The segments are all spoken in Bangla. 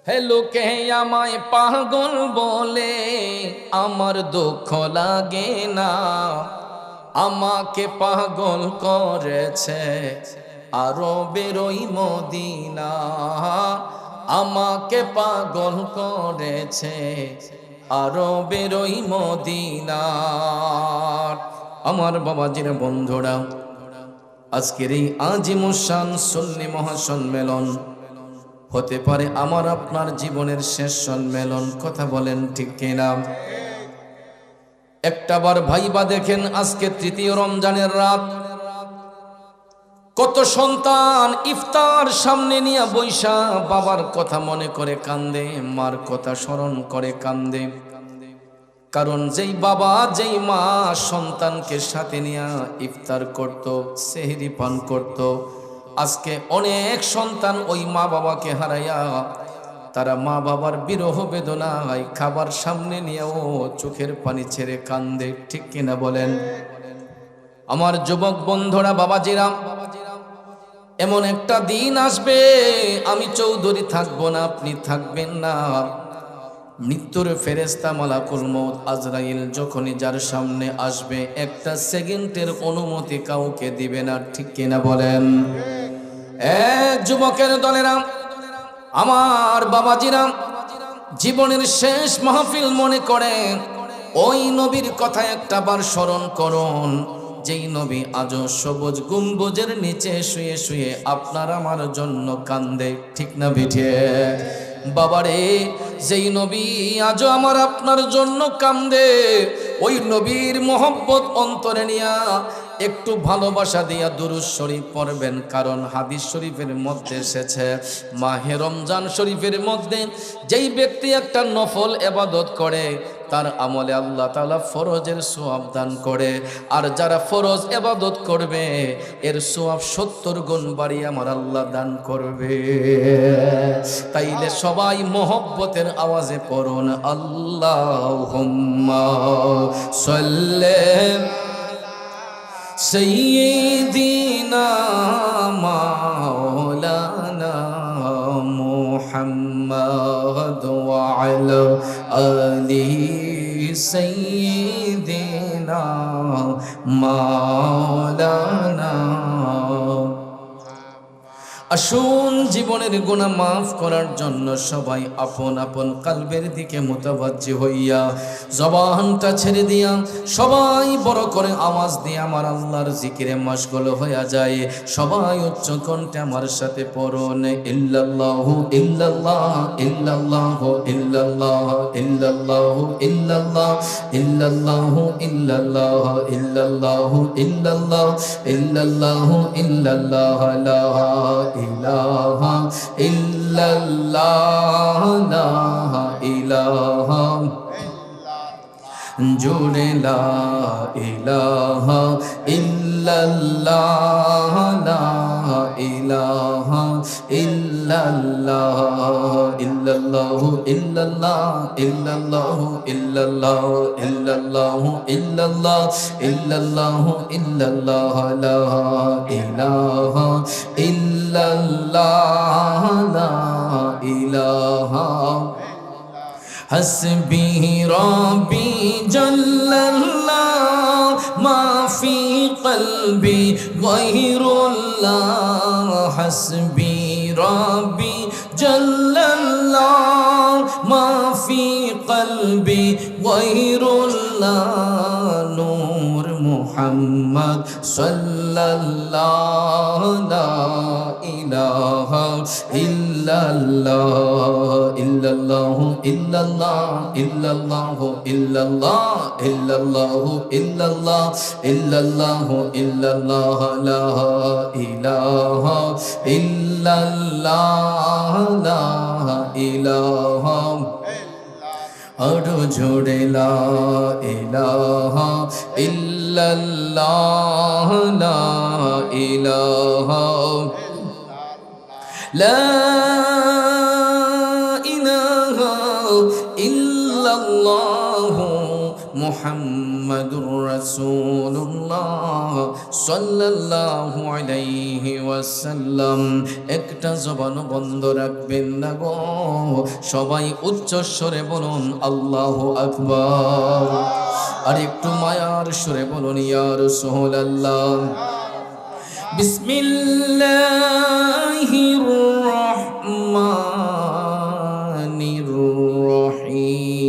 হে লোকে আমায় পাগল বলে, আমার দুঃখ লাগে না। আমাকে পাগল করেছে আরবের ওই মদিনা। আমাকে পাগল করেছে আরবের ওই মদিনা। আমার বাবাজির বন্ধুরা, আজকের এই আজিমুসান সুন্নি মহাসম্মেলন হতে পারে আমার আপনার জীবনের শেষ সম্মেলন। কথা বলেন ঠিক কিনা? একটাবার ভাইবা দেখেন, আজকে তৃতীয় রমজানের রাত, কত সন্তান ইফতার সামনে নিয়ে বৈশা বাবার কথা মনে করে কান্দে, মার কথা স্মরণ করে কান্দে। কারণ যেই বাবা যেই মা সন্তানকে সাথে নিয়ে ইফতার করত, সেহরি পান করত, আজকে অনেক সন্তান ওই মা বাবাকে হারাইয়া তারা মা বাবার বিরহ বেদনায় খাবার সামনে নিয়েও চোখের পানি ছেড়ে কান্দে। ঠিক কিনা বলেন? আমার যুবক বন্ধুরা, বাবাজিরা, এমন একটা দিন আসবে, আমি চৌধুরী থাকবো না, আপনি থাকবেন না। মৃত্যুর ফেরেশতা মালাকুল মউত আজরাইল যখনই যার সামনে আসবে, একটা সেকেন্ডের অনুমতি কাউকে দিবে না। ঠিক কিনা বলেন? যুবকের দলেরা, আমার বাবাজিরা, জীবনের শেষ মাহফিল মনে করে ওই নবীর কথা একটা বার স্মরণ করুন, যেই নবী আজও সবুজ গম্বুজের নিচে শুয়ে শুয়ে আপনার আমার জন্য কান্দে। ঠিক না বিঠে? বাবারে, যেই নবী আজও আমার আপনার জন্য কান্দে, ওই নবীর মোহব্বত অন্তরে নিয়া একটু ভালোবাসা দিয়া দুরূদ শরীফ পড়বেন। কারণ হাদিস শরীফের মধ্যে এসেছে, মাহে রমজান শরীফের মধ্যে যেই ব্যক্তি একটা নফল ইবাদত করে, তার আমলে আল্লাহ তাআলা ফরজের সওয়াব দান করে। আর যারা ফরজ ইবাদত করবে, এর সওয়াব 70 গুণ বাড়িয়ে আমার আল্লাহ দান করবে। তাইলে সবাই মোহব্বতের আওয়াজে পড়ুন, আল্লাহুম্মা সাল্লি সাইয়্যিদিনা মাওলানা মুহাম্মদ ওয়া আলা আলি সাইয়্যিদিনা মাওলানা। আসুন জীবনের গুনাহ মাফ করার জন্য সবাই আপন আপন কলবের দিকে মুতাওয়াজ্জি হইয়া জবানটা ছেড়ে দিয়া সবাই বড় করে আওয়াজ দিয়ে আমার আল্লাহর জিকিরে মশগুল হয়ে যায়। সবাই উচ্চ কণ্ঠে আমার সাথে পড়ুন, ইল্লাল্লাহু ইল্লাল্লাহ ইল্লাল্লাহু ইল্লাল্লাহ ইল্লাল্লাহু ইল্লাল্লাহ ইল্লাল্লাহু ইল্লাল্লাহ ইল্লাল্লাহু ইল্লাল্লাহ ইল্লাল্লাহু ইল্লাল্লাহ লা ইলাহা ইল্লাল্লাহ লা ইলাহা জোরে লা ইলাহা ইল্লাল্লাহ লা ইলাহা ইল্লাল্লাহ ইল্লাল্লাহু ইল্লাল্লাহ ইল্লাল্লাহু ইল্লাল্লাহ ইল্লাল্লাহু ইল্লাল্লাহ ইল্লাল্লাহু ইল্লাল্লাহ লা ইলাহা ইল্লাল্লাহ লা ইলাহা হাসবি রব্বি জাল্লাল্লাহ মা ফি কলবি গায়রুল্লাহ। হাসবি রব্বি জাল্লাল্লাহ মা ফি কলবি গায়রুল্লাহ। নূর মুহাম্মদ সাল্লাল্লাহ লা ইলাহা ইল্লাল্লাহ ইল্লাল্লাহু ইল্লাল্লাহ ইল্লাল্লাহু ইল্লাল্লাহ ইল্লাল্লাহু ইল্লাল্লাহ ইল্লাল্লাহু ইল্লাল্লাহ লা ইলাহা ইল্লাল্লাহ লা ইলাহা আরো জোরে লা ইলাহা ইল্লাল্লাহ লা ইলাহা লা ইলাহা ইল্লাল্লাহ মুহাম্মাদুর রাসূলুল্লাহ সাল্লাল্লাহু আলাইহি ওয়াসাল্লাম। একটা জবান বন্ধ রাখবেন না গো, সবাই উচ্চ স্বরে বলুন আল্লাহু আকবার। আর একটু মায়ার সুরে বলুন ইয়া রাসূলুল্লাহ। বিসমিল্লাহির রহমানির রহিম।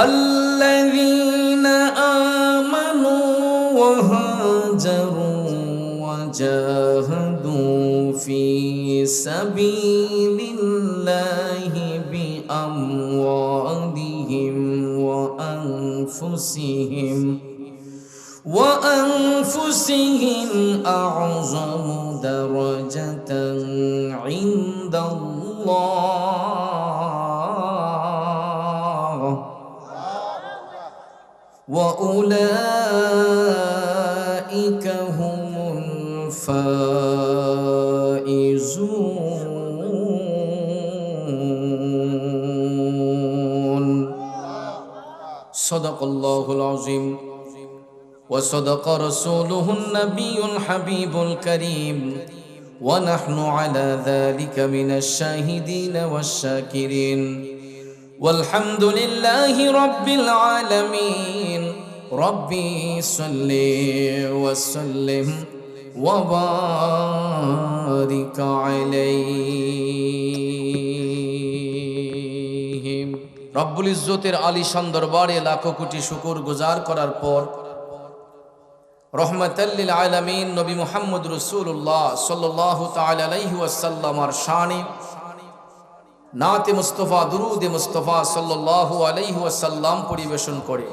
আল্লাযীনা আমানু ওয়া হাজারু ওয়া জাহাদু ফি সাবিলিল্লাহি বিআমওয়ালিহিম ওয়া আনফুসিহিম আ'যামু দারাজাতান ইনদাল্লাহ ওয়া উলাইকা হুমুল ফাইজুন। সাদাকাল্লাহুল আযীম ওয়া সাদাকা রাসূলুহুন নাবিয়্যুল হাবিবুল কারীম ওয়া নাহনু আলা যালিকা মিনাশ শাহিদিন ওয়াশ শাকিরিন ওয়ালহামদুলিল্লাহি রাব্বিল আলামিন। রব্বি সাল্লি ওয়া সাল্লিম ওয়া বারিক আলাইহি। রব্বুল ইজ্জতের আলিশান দরবারে লাখো কোটি শুকর গুজার করার পর রহমাতাল লিল আলামিন নবী মুহাম্মদ রাসূলুল্লাহ সাল্লাল্লাহু তাআলা আলাইহি ওয়াসাল্লামের শানে নাতে মুস্তাফা দুরুদে মুস্তাফা সাল্লাল্লাহু আলাইহি ওয়াসাল্লাম পরিবেশন করে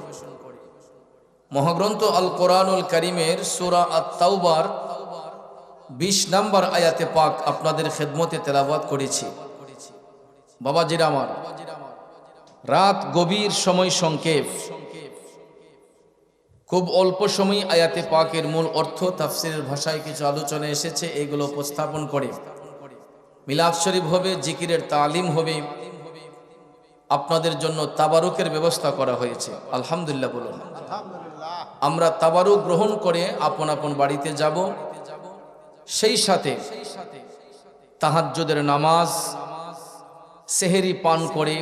মহাগ্রন্থ আল কোরআনুল কারীমের সূরা আত-তাওবার 20 নম্বর আয়াতে পাক আপনাদের খেদমতে তেলাওয়াত করেছি। বাবাজিরা আমার, রাত গভীর, সময় সংক্ষেপ, খুব অল্প সময় আয়াতে পাকের মূল অর্থ তাফসীরের ভাষায় কিছু আলোচনা এসেছে, এগুলো উপস্থাপন করে মিলাদ শরীফ হবে, জিকিরের তালিম হবে, আপনাদের জন্য তাবারুকের ব্যবস্থা করা হয়েছে। আলহামদুলিল্লাহ বলুন। আমরা তাবারুক গ্রহণ করে আপন আপন বাড়িতে যাব, সেই সাথে তাহাজ্জুদের নামাজ, সেহেরি পান করে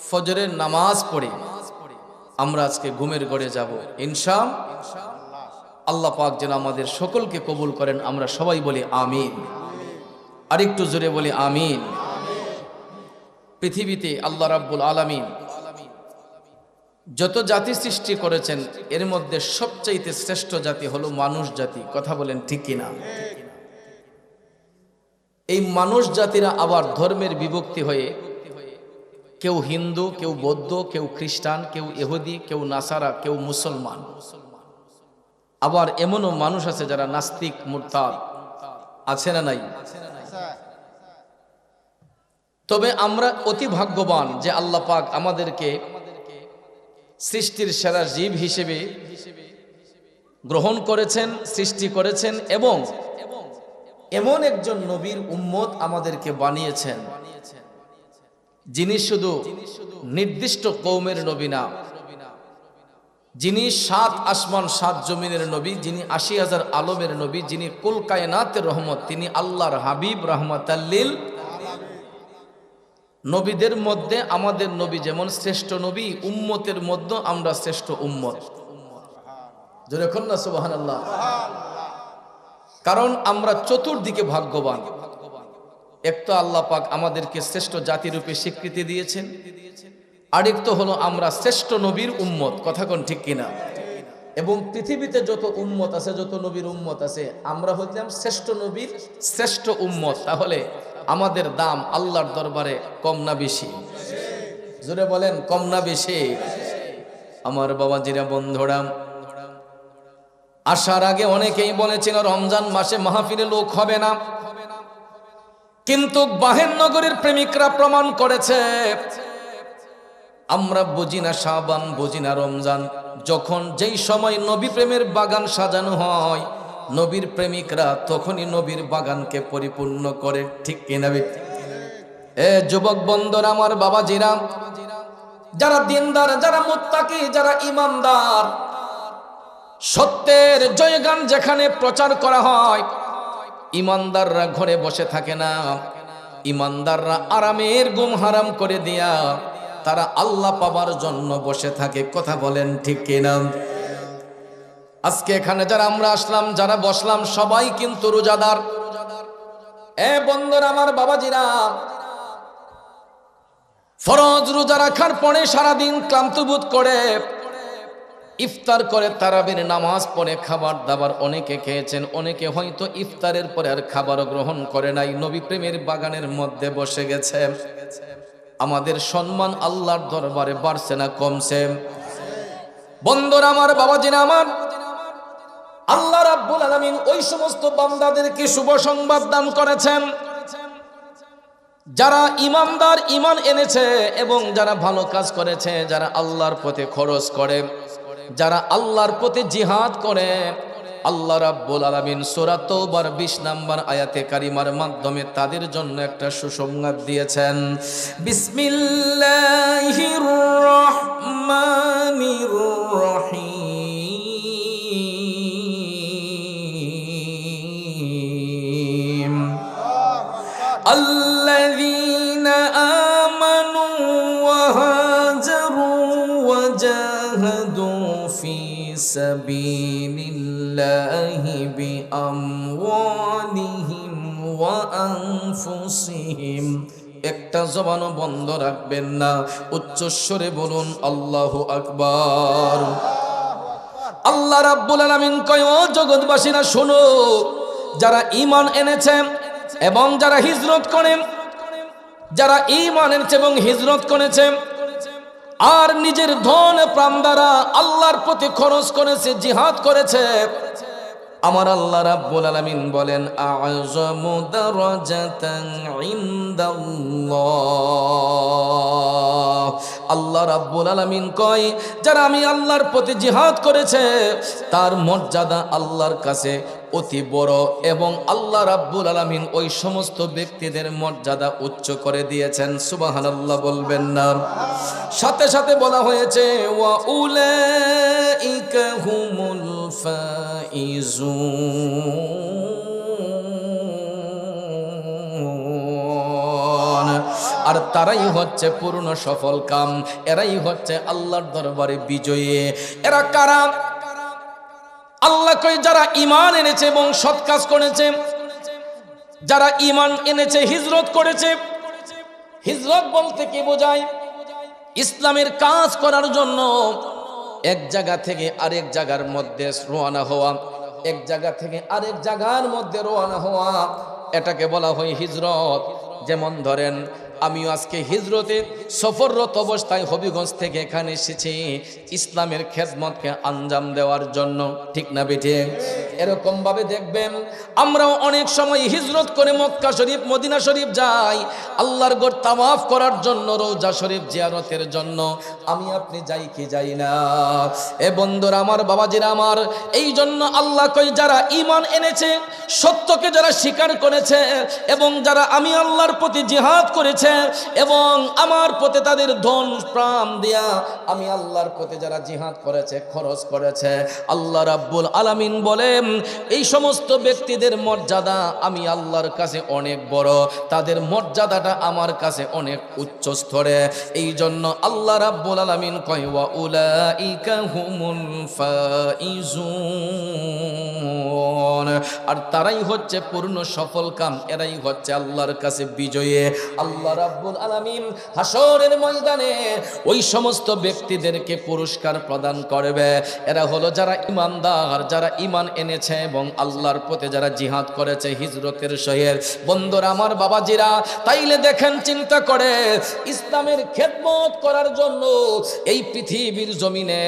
ফজরের নামাজ পড়ে আমরা আজকে ঘুমের ঘরে যাব ইনশাআল্লাহ। আল্লাহ পাক যেন আমাদের সকলকে কবুল করেন, আমরা সবাই বলি আমিন। আরেকটু জোরে বলি আমিন। পৃথিবীতে আল্লাহ রাব্বুল আলামিন যত জাতি সৃষ্টি করেছেন এর মধ্যে সবচাইতে শ্রেষ্ঠ জাতি হলো মানুষ জাতি। কথা বলেন ঠিক কিনা? এই মানুষ জাতিরা আবার ধর্মের বিভক্তি হয়ে কেউ হিন্দু, কেউ বৌদ্ধ, কেউ খ্রিস্টান, কেউ ইহুদি, কেউ নাসারা, কেউ মুসলমান। আবার এমনও মানুষ আছে যারা নাস্তিক, মুরতাদ। আছে না নাই? তবে আমরা অতি ভাগ্যবান যে আল্লাহ পাক আমাদেরকে সৃষ্টির সেরা জীব হিসেবে গ্রহণ করেছেন, সৃষ্টি করেছেন এবং এমন একজন নবীর উম্মত আমাদেরকে বানিয়েছেন যিনি শুধু নির্দিষ্ট কওমের নবী না, যিনি 7 আসমান 7 জমিনের নবী, যিনি 80,000 আলমের নবী, যিনি কুল কায়নাতের রহমত, তিনি আল্লাহর হাবিব রাহমাতাল লিল নবীদের মধ্যে আমাদের নবী যেমন শ্রেষ্ঠ নবী, উম্মতের মধ্যে আমরা শ্রেষ্ঠ উম্মত। জোরে বলুন না সুবহানাল্লাহ। কারণ আমরা চতুর্দিকে ভাগ্যবান। এক তো আল্লাহ পাক আমাদেরকে শ্রেষ্ঠ জাতি রূপে স্বীকৃতি দিয়েছেন, আরেক তো হলো আমরা শ্রেষ্ঠ নবীর উম্মত। কথা কোন ঠিক কিনা? এবং পৃথিবীতে যত উম্মত আছে, যত নবীর উম্মত আছে, আমরা হইলাম শ্রেষ্ঠ নবীর শ্রেষ্ঠ উম্মত। তাহলে আমাদের দাম আল্লাহর দরবারে কম না বেশি? জোরে বলেন, কম না বেশি? আমার বাবাজিরা, বন্ধুরা, আসার আগে অনেকেই বলেছিল রমজান মাসে মাহফিলে লোক হবে না, কিন্তু বাহের নগরীর প্রেমিকরা প্রমাণ করেছে আমরা বুঝি না শাবান, বুঝি না রমজান। যখন যেই সময় নবী প্রেমের বাগান সাজানো হয়, নবীর প্রেমিকরা তখনই নবীর বাগানকে পরিপূর্ণ করে, ঠিক কিনা? এ যুবক বন্ধুরা, আমার বাবাজিরা, যারা দিনদার, যারা মুত্তাকি, যারা ইমানদার, সত্যের জয়গান যেখানে প্রচার করা হয়, ইমানদাররা ঘরে বসে থাকে না, ইমানদাররা আরামের ঘুম হারাম করে দিয়া তারা আল্লাহ পাবার জন্য বসে থাকে। কথা বলেন ঠিক কিনা? আজকে এখানে যারা আমরা আসলাম, যারা বসলাম, সবাই কিন্তু রোজাদার। এ বন্ধুরা, আমার বাবাজিরা, ফরজ রোজা রাখার পরে সারাদিন ক্লান্ত বোধ করে ইফতার করে তারাবির নামাজ পড়ে খাবার দাবার অনেকে খেয়েছেন, অনেকে হয়তো ইফতারের পরে আর খাবারও গ্রহণ করে নাই, নবী প্রেমের বাগানের মধ্যে বসে গেছে। আমাদের সম্মান আল্লাহর দরবারে বাড়ছে না কমছে? বন্ধুরা, আমার বাবাজিরা, আমার আল্লাহ রাব্বুল আলামিন ওই সমস্ত বান্দাদেরকে শুভ সংবাদ দান করেছেন যারা ইমানদার, ইমান এনেছে এবং যারা ভালো কাজ করেছে, যারা আল্লাহর পথে খরচ করে, যারা আল্লাহর পথে জিহাদ করে। আল্লাহ রাব্বুল আলামিন সূরা তাওবার 20 নম্বর আয়াতে কারিমার মাধ্যমে তাদের জন্য একটা সুসংবাদ দিয়েছেন। বিসমিল্লাহির রহমানির রহিম। আল্লাযীনা আমানু ওয়া হাজারু ওয়া জাহাদু ফি সাবিলিল্লাহি বিআমওয়ালিহিম ওয়া আনফুসিহিম। একটা জবানও বন্ধ রাখবেন না, উচ্চস্বরে বলুন আল্লাহু আকবার। আল্লাহ রাব্বুল আলামিন কয়, ও জগৎবাসীরা শোনো, যারা ঈমান এনেছে এবং যারা হিজরত করেন, যারা ঈমান এনেছে এবং হিজরত করেছে আর নিজের ধন প্রাণ দ্বারা আল্লাহর প্রতি খরচ করেছে, জিহাদ করেছে, আমার আল্লাহ রাব্বুল আলামিন বলেন আ'যামু দারাজাতান ইনদাল্লাহ। আল্লাহ রাব্বুল আলামিন কয়, যারা আমি আল্লাহর প্রতি জিহাদ করেছে তার মর্যাদা আল্লাহর কাছে অতি বড়, এবং আল্লাহ রাব্বুল আলামিন ওই সমস্ত ব্যক্তিদের মর্যাদা উচ্চ করে দিয়েছেন। সুবহানাল্লাহ বলবেন না? সাথে সাথে বলা হয়েছে ওয়া উলাইকা হুমুল ফাইজুন। আর তারাই হচ্ছে পূর্ণ সফল কাম, এরাই হচ্ছে আল্লাহর দরবারে বিজয়ী। এরা কারা? আল্লাহ কই, যারা ঈমান এনেছে এবং সৎ কাজ করেছে, যারা ঈমান এনেছে, হিজরত করেছে। হিজরত বলতে কি বোঝায়? ইসলামের কাজ করার জন্য এক জায়গা থেকে আরেক জায়গার মধ্যে রওনা হওয়া, এক জায়গা থেকে আরেক জায়গার মধ্যে রওনা হওয়া, এটাকে বলা হয় হিজরত। যেমন ধরেন, আমিও আজকে হিজরতে সফররত অবস্থায় হবিগঞ্জ থেকে এখানে এসেছি ইসলামের খেদমতকে আঞ্জাম দেওয়ার জন্য, ঠিক না বেঠে? এরকম ভাবে দেখবেন আমরাও অনেক সময় হিজরত করে মক্কা শরীফ, মদিনা শরীফ যাই আল্লাহর ঘর তাওয়াফ করার জন্য, রওজা শরীফ জিয়ারতের জন্য। আমি আপনি যাই কি যাই না? এ বন্ধুরা, আমার বাবাজিরা আমার, এই জন্য আল্লাহ কই, যারা ঈমান এনেছে, সত্যকে যারা স্বীকার করেছে এবং যারা আমি আল্লাহর প্রতি জিহাদ করেছে এবং আমার পথে তাদের ধন প্রাণ দিয়া আমি আল্লাহর পথে যারা জিহাদ করেছে, খরচ করেছে, আল্লাহ রাব্বুল আলামিন বলেন এই সমস্ত ব্যক্তিদের মর্যাদা আমি আল্লাহর কাছে অনেক বড়, তাদের মর্যাদাটা আমার কাছে অনেক উচ্চ স্তরে। এই জন্য আল্লাহ রাব্বুল আলামিন কয় ওয়া উলাইকা হুমুল ফাইজুন। আর তারাই হচ্ছে পূর্ণ সফল কাম, এরাই হচ্ছে আল্লাহর কাছে বিজয়ী। আল্লাহ রাব্বুল আলামিন হাসরের ময়দানে ওই সমস্ত ব্যক্তিদেরকে পুরস্কার প্রদান করবে। এরা হলো যারা ঈমানদার, যারা ঈমান এনেছে এবং আল্লাহর পথে যারা জিহাদ করেছে হিজরতের সহিত। বন্ধুরা, আমার বাবাজিরা, তাইলে দেখেন, চিন্তা করে ইসলামের খেদমত করার জন্য এই পৃথিবীর জমিনে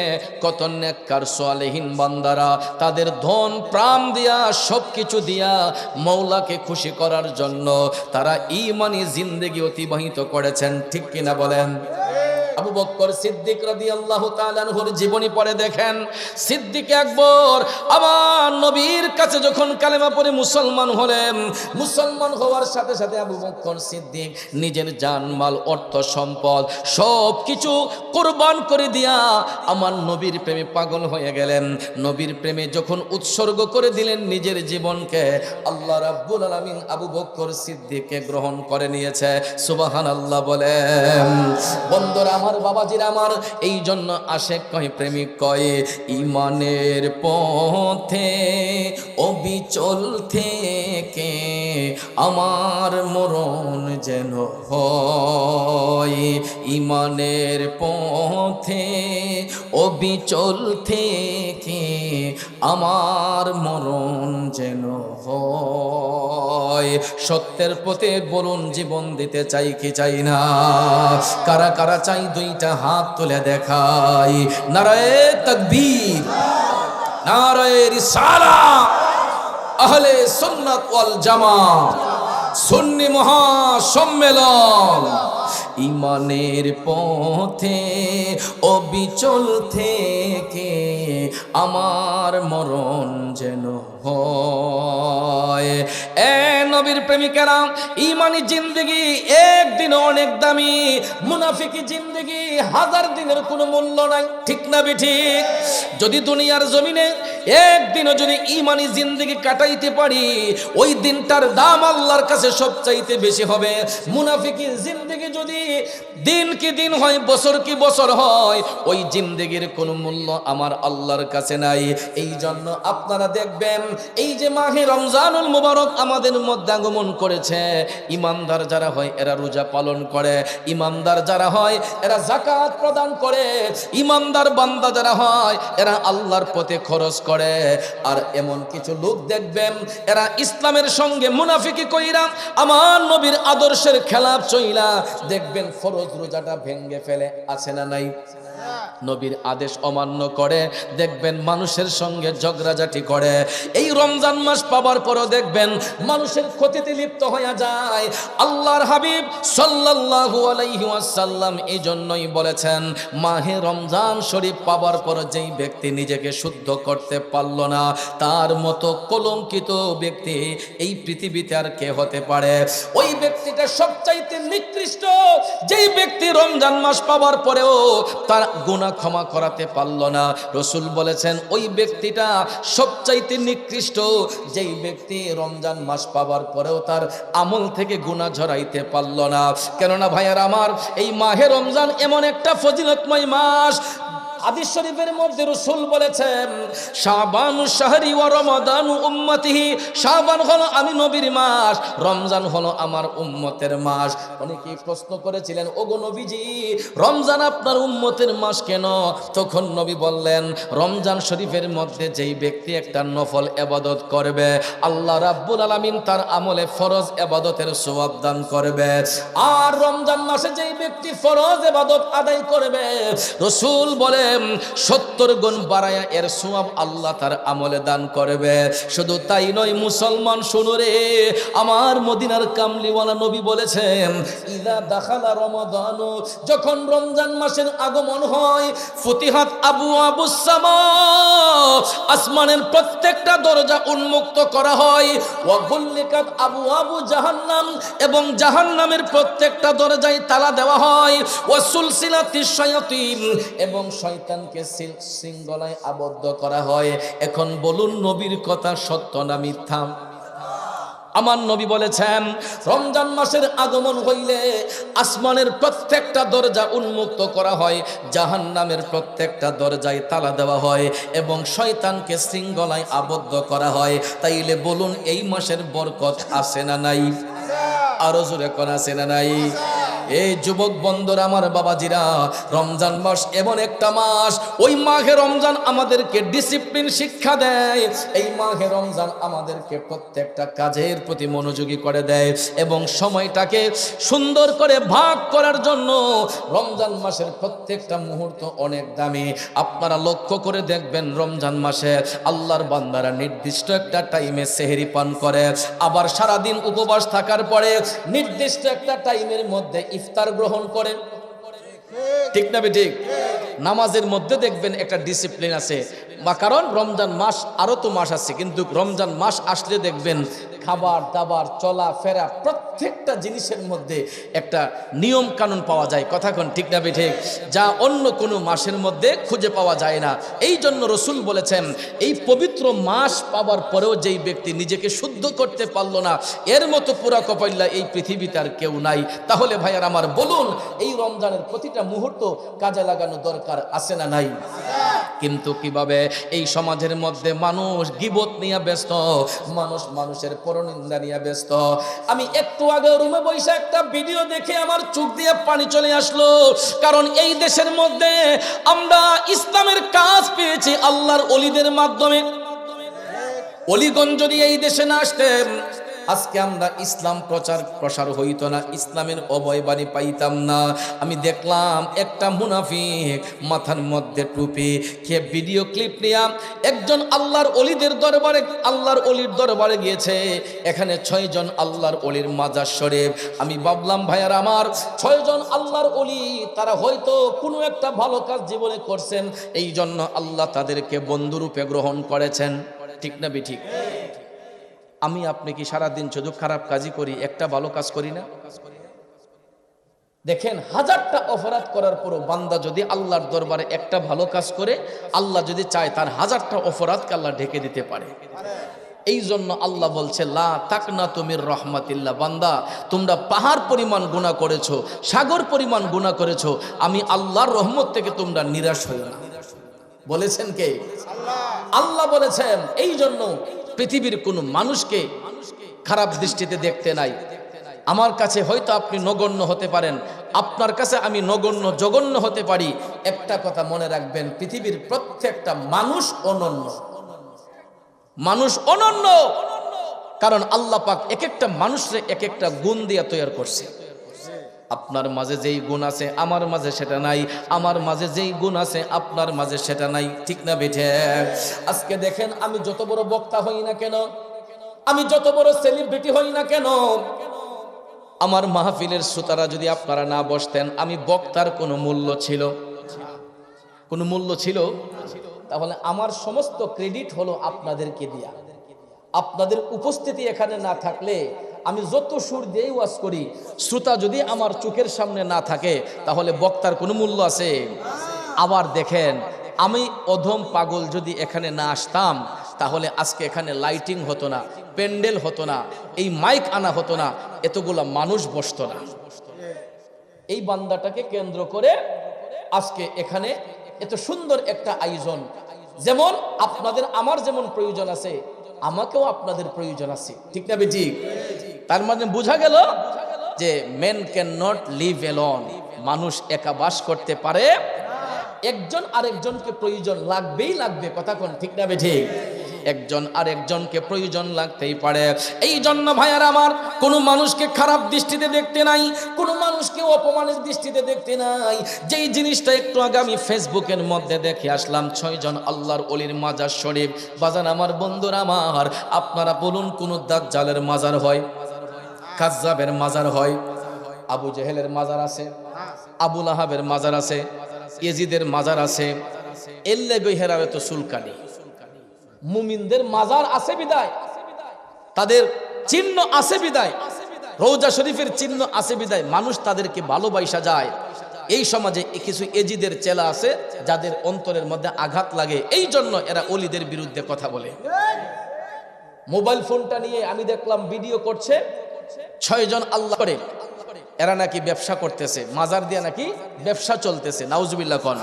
কত নেককার সালেহীন বান্দারা তাদের ধন প্রাণ দিয়া, সবকিছু দিয়া মওলাকে খুশি করার জন্য তারা ঈমানি জিন্দেগি অতিবাহিত করেছেন, ঠিক কিনা বলেন? আবু বকর সিদ্দিক রাদিয়াল্লাহু তাআলা আনহুর জীবনী পড়ে দেখেন, সিদ্দিক আকবর আমার নবীর কাছে যখন কালেমা পড়ে মুসলমান হলেন, মুসলমান হওয়ার সাথে সাথে আবু বকর সিদ্দিক নিজের জানমাল, অর্থ সম্পদ সব কিছু কোরবান করে দিয়া আমার নবীর প্রেমে পাগল হয়ে গেলেন। নবীর প্রেমে যখন উৎসর্গ করে দিলেন নিজের জীবনকে, আল্লাহ রাব্বুল আলামিন আবু বকর সিদ্দিককে গ্রহণ করে নিয়েছে। সুবহানাল্লাহ বলেন। বন্ধুরা আমার, বাবাজিরা আমার, এই জন্য আশেক কয়, প্রেমিক কয়, ইমানের পথে অবিচল থেকে আমার মরণ যেন হয়, ইমানের পথে অবিচল থেকে আমার মরণ যেন হয়। সত্যের পথে বলুন, জীবন দিতে চাই কি চাই না? কারা কারা চাই দুইটা হাত তুলে দেখাই। নারায়ে তাকবীর, নারায়ে রিসালাত, আহলে সুন্নাত ওয়াল জামাত, সুন্নি মহাসম্মেলন। ইমানের পথে অবিচল থেকে আমার মরণ যেন হয়। এ নবীর প্রেমিকেরা, ইমানি জিন্দেগি একদিন অনেক দামি, মুনাফিকি জিন্দেগি 1000 দিনের কোনো মূল্য নাই। ঠিক না বেঠিক? যদি দুনিয়ার জমিনে একদিনও যদি ইমানি জিন্দেগি কাটাইতে পারি, ওই দিনটার দাম আল্লাহর কাছে সবচাইতে বেশি হবে। মুনাফিকি জিন্দেগি যদি দিন কি দিন হয়, বছর কি বছর হয়, ওই জিন্দেগির কোনো মূল্য আমার আল্লাহর কাছে নাই। এই জন্য আপনারা দেখবেন, এই যে মাহে রমজানুল মুবারক আমাদের মধ্যে আগমন করেছে, ইমানদার যারা হয় এরা রোজা পালন করে, ইমানদার যারা হয় এরা যাকাত প্রদান করে, ইমানদার বান্দা যারা হয় এরা আল্লাহর পথে খরচ করে। আর এমন কিছু লোক দেখবেন, এরা ইসলামের সঙ্গে মুনাফিকি কইরা আমার নবীর আদর্শের খেলাফ চইলা দেখবেন ফরজ রোজাটা ভেঙ্গে ফেলে, আছে না নাই? নবীর আদেশ অমান্য করে দেখবেন মানুষের সঙ্গে ঝগড়াঝাটি করে। এই রমজান মাস পাবার পরও দেখবেন মানুষের ক্ষতিতে লিপ্ত হয়ে যায়। আল্লাহর হাবিব সাল্লাল্লাহু আলাইহি ওয়াসাল্লাম এই জন্যই বলেছেন, মাহে রমজান শরীফ পাবার পর যেই ব্যক্তি নিজেকে শুদ্ধ করতে পারল না, তার মতো কলঙ্কিত ব্যক্তি এই পৃথিবীতে আর কে হতে পারে? ওই ব্যক্তিটা সবচাইতে নিকৃষ্ট, যেই ব্যক্তি রমজান মাস পাবার পরেও তার গুনাহ ক্ষমা করাতে পারল না। রাসূল বলেছেন, ওই ব্যক্তিটা সবচাইতে নিকৃষ্ট, যেই ব্যক্তি রমজান মাস পাবার পরেও তার আমল থেকে গুনাহ ঝরাইতে পারল না। কেননা ভাইয়ার আমার, এই মাহে রমজান এমন একটা ফজিলতময় মাস। হাদিস শরীফের মধ্যে রাসূল বলেছেন, শাবানু শাহরি ওয়া রমাদানু উম্মতিহি, শাবান হলো আমি নবীর মাস, রমজান হলো আমার উম্মতের মাস। অনেকেই প্রশ্ন করেছিলেন, ওগো নবীজি, রমজান আপনার উম্মতের মাস কেন? তখন নবী বললেন, রমজান শরীফের মধ্যে যেই ব্যক্তি একটা নফল ইবাদত করবে, আল্লাহ রাব্বুল আলামিন তার আমলে ফরজ ইবাদতের সওয়াব দান করবে। আর রমজান মাসে যেই ব্যক্তি ফরজ ইবাদত আদায় করবে, রাসূল বলেন 70 গুণ বাড়ায়া এর সওয়াব আল্লাহ তার আমলে দান করবে। শুধু তাই নয় মুসলমান, শুনো রে, আমার মদিনার কামলিওয়ালা নবী বলেছেন, ইদা দাখালা রমাদান, যখন রমজান মাসের আগমন হয়, ফুতিহাত আবওয়াবুস সামা, আসমানের প্রত্যেকটা দরজা উন্মুক্ত করা হয়, ওয়া গুল্লিকাত আবওয়াবু জাহান্নাম, এবং জাহান্নামের প্রত্যেকটা দরজায় তালা দেওয়া হয়, ওয়া সুলসিলাতিশ শায়াতিন, এবং শয়তানকে শৃঙ্খলায় আবদ্ধ করা হয়। এখন বলুন, নবীর কথা সত্য না মিথ্যা? আমার নবী বলেছেন, রমজান মাসের আগমন হইলে আসমানের প্রত্যেকটা দরজা উন্মুক্ত করা হয়, জাহান্নামের প্রত্যেকটা দরজায় তালা দেওয়া হয়, এবং শয়তানকে শৃঙ্খলায় আবদ্ধ করা হয়। তাইলে বলুন, এই মাসের বরকত আছে না নাই? আরো জোরে কোন আছে না নাই? এই যুবক বন্ধুরা আমার, বাবাজিরা, রমজান মাস এমন একটা মাস, ওই মাহে রমজান আমাদেরকে ডিসিপ্লিন শিক্ষা দেয়। এই মাহে রমজান আমাদেরকে প্রত্যেকটা কাজের প্রতি মনোযোগী করে দেয়, এবং সময়টাকে সুন্দর করে ভাগ করার জন্য রমজান মাসের প্রত্যেকটা মুহূর্ত অনেক দামি। আপনারা লক্ষ্য করে দেখবেন, রমজান মাসে আল্লাহর বান্দারা নির্দিষ্ট একটা টাইমে সেহরি পান করে, আবার সারাদিন উপবাস থাকার পরে নির্দিষ্ট একটা টাইমের মধ্যে ইফতার গ্রহণ করে। ঠিক না ঠিক? নামাজের মধ্যে দেখবেন একটা ডিসিপ্লিন আছে, বা কারণ রমজান মাস আরো তো মাস আছে, কিন্তু রমজান মাস আসলে দেখবেন খাবার দাবার চলা ফেরা প্রত্যেকটা জিনিসের মধ্যে একটা নিয়ম কানুন পাওয়া যায়। কথা কোন ঠিক না ঠিক? যা অন্য কোনো মাসের মধ্যে খুঁজে পাওয়া যায় না। এই জন্য রসুল বলেছেন, এই পবিত্র মাস পাওয়ার পরেও যেই ব্যক্তি নিজেকে শুদ্ধ করতে পারলো না, এর মতো পুরা কপাইল্লা এই পৃথিবীতে আর কেউ নাই। তাহলে ভাইয়ার আমার বলুন, এই রমজানের প্রতিটা মুহূর্ত কাজে লাগানো দরকার আছে না নাই? কিন্তু কিভাবে এই সমাজের মধ্যে মানুষ গীবত নিয়ে ব্যস্ত, মানুষ মানুষের পরনিন্দা নিয়ে ব্যস্ত। আমি একটু আগে রুমে বসে একটা ভিডিও দেখে আমার চোখ দিয়ে পানি চলে আসলো। কারণ এই দেশের মধ্যে আমরা ইসলামের কাজ পেয়েছি আল্লাহর ওলিদের মাধ্যমে। অলিগণ যদি এই দেশে না আসতেন, আজকে আমরা ইসলাম প্রসার হইতো না, ইসলামের অভয়বাণী পাইতাম না। আমি দেখলাম একটা মুনাফিক মাথার মধ্যে টুপি কে ভিডিও ক্লিপ নিয়ে একজন আল্লাহর ওলিদের দরবারে, আল্লাহর ওলির দরবারে গিয়েছে। এখানে 6 জন আল্লাহর ওলির মাজার শরীফ। আমি ভাবলাম ভাইয়ার আমার, 6 জন আল্লাহর ওলি, তারা হয়তো কোনো একটা ভালো কাজ জীবনে করছেন, এই জন্য আল্লাহ তাদেরকে বন্ধুরূপে গ্রহণ করেছেন। ঠিক না ঠিক? আমি আপনি কি সারাদিন শুধু খারাপ কাজই করি, একটা ভালো কাজ করি না? দেখেন, 1000টা অপরাধ করার পরও বান্দা যদি আল্লাহর দরবারে একটা ভালো কাজ করে, আল্লাহ যদি চায় তার 1000টা অপরাধকে আল্লাহ ঢেকে দিতে পারে। এই জন্য আল্লাহ বলছে, লা তাকনাতু মির রাহমাতিল্লাহ, বান্দা তোমরা পাহাড় পরিমাণ গুনাহ করেছো, সাগর পরিমাণ গুনাহ করেছো, আমি আল্লাহর রহমত থেকে তোমরা নিরাশ হইও না। বলেছেন কে? আল্লাহ বলেছেন। এই জন্য পৃথিবীর কোনো মানুষকে খারাপ দৃষ্টিতে দেখতে নাই। আমার কাছে হয়তো আপনি নগণ্য হতে পারেন, আপনার কাছে আমি নগণ্য জঘন্য হতে পারি। একটা কথা মনে রাখবেন, পৃথিবীর প্রত্যেকটা মানুষ অনন্য। মানুষ অনন্য, কারণ আল্লাহ পাক এক একটা মানুষরে এক একটা গুণ দিয়ে তৈরি করছে। আপনার মাঝে যেই গুণ আছে আমার মাঝে সেটা নাই, আমার মাঝে যেই গুণ আছে আপনার মাঝে সেটা নাই। ঠিক না বেঠে? আজকে দেখেন, আমি যত বড় বক্তা হই না কেন, আমি যত বড় সেলিব্রিটি হই না কেন, আমার মাহফিলের শ্রোতারা যদি আপনারা না বসতেন, আমি বক্তার কোনো মূল্য ছিল? কোনো মূল্য ছিল? তাহলে আমার সমস্ত ক্রেডিট হলো আপনাদেরকে দিয়া। আপনাদের উপস্থিতি এখানে না থাকলে আমি যত সুর দিয়ে ওয়াজ করি, শ্রোতা যদি আমার চোখের সামনে না থাকে, তাহলে বক্তার কোনো মূল্য আছে? আবার দেখেন, আমি অধম পাগল যদি এখানে না আসতাম, তাহলে আজকে এখানে লাইটিং হতো না, প্যান্ডেল হতো না, এই মাইক আনা হতো না, এতগুলা মানুষ বসতো না। এই বান্দাটাকে কেন্দ্র করে আজকে এখানে এত সুন্দর একটা আয়োজন। যেমন আপনাদের আমার যেমন প্রয়োজন আছে, আমাকেও আপনাদের প্রয়োজন আছে। ঠিক না বেটি? তার মানে বোঝা গেল যে men can not live alone, মানুষ একা বাস করতে পারে, একজন আরেকজনকে প্রয়োজন লাগবেই লাগবে। কথা কোন ঠিক না বেটি? একজন আরেকজনকে প্রয়োজন লাগতেই পারে। এই জন্য ভাইয়ার আমার, কোনো মানুষকে খারাপ দৃষ্টিতে দেখতে নাই, কোনো মানুষকে অপমানের দৃষ্টিতে দেখতে নাই। যেই জিনিসটা একটু আগে আমি ফেসবুকের মধ্যে দেখে আসলাম, 6 জন আল্লাহর ওলির মাজার শরীফ। বাজান আমার, বন্ধুরা আমার, আপনারা বলুন, কোন দাজ্জালের মাজার হয়? কাজ্জাবের মাজার হয়? আবু জেহেলের মাজার আছে, আবু লাহাবের মাজার আছে, ইয়েজিদের মাজার আছে। এল্লে গইহেরাবে তো সুলকানি। মুমিনদের মাজার আছে বিদায়, তাদের চিহ্ন আছে বিদায়, রওজা শরীফের চিহ্ন আছে বিদায় মানুষ তাদেরকে ভালোবাসা যায়। এই সমাজে কিছু এজিদের চেলা আছে যাদের অন্তরের মধ্যে আঘাত লাগে, এই জন্য এরা ওলিদের বিরুদ্ধে কথা বলে। মোবাইল ফোনটা নিয়ে আমি দেখলাম ভিডিও করছে, 6 জন আল্লাহ করে, এরা নাকি ব্যবসা করতেছে, মাজার দিয়ে নাকি ব্যবসা চলতেছে। নাউজুবিল্লাহ কোন।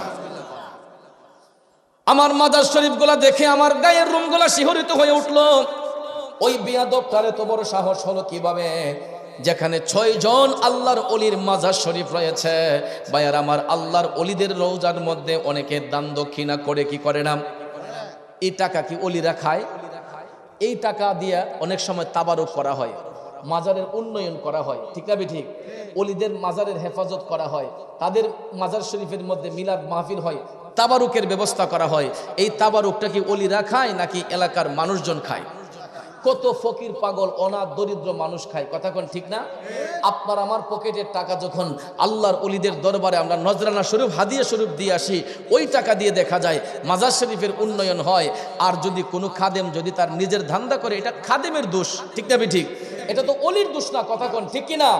আমার মাজার শরীফ গুলা দেখে আমার গায়ের রুম গুলা শিহরিত হয়ে উঠলো। ওই বিয়াদবটার এত বড় সাহস হলো কিভাবে, যেখানে 6 জন আল্লাহর ওলির মাজার শরীফ রয়েছে। ভাইয়ার আমার, আল্লাহর ওলিদের রওজার মধ্যে অনেকে দান দক্ষিণা করে কি করে না? এই টাকা কি ওলিরা খায়? এই টাকা দিয়ে অনেক সময় তাবারুক করা হয়, মাজারের উন্নয়ন করা হয়। ঠিক না ঠিক? ওলিদের মাজারের হেফাজত করা হয়, তাদের মাজার শরীফের মধ্যে মিলাদ মাহফিল হয়, তাবারুকের ব্যবস্থা করা হয়। এই তাবারুকটা কি ওলিরা খায় নাকি এলাকার মানুষজন খায়? কত ফকির পাগল অনাথ দরিদ্র মানুষ খায়, কথা কোন ঠিক না? আপনার আমার পকেটের টাকা যখন আল্লাহর ওলিদের দরবারে আমরা নজরানা স্বরূপ হাদিয়া স্বরূপ দিয়ে আসি, ওই টাকা দিয়ে দেখা যায় মাজার শরীফের উন্নয়ন হয়। আর যদি কোনো খাদেম যদি তার নিজের ধান্দা করে, এটা খাদেমের দোষ, ঠিক না ঠিক? এটা তো অলির দোষ না, কথা কোন ঠিক কিনা?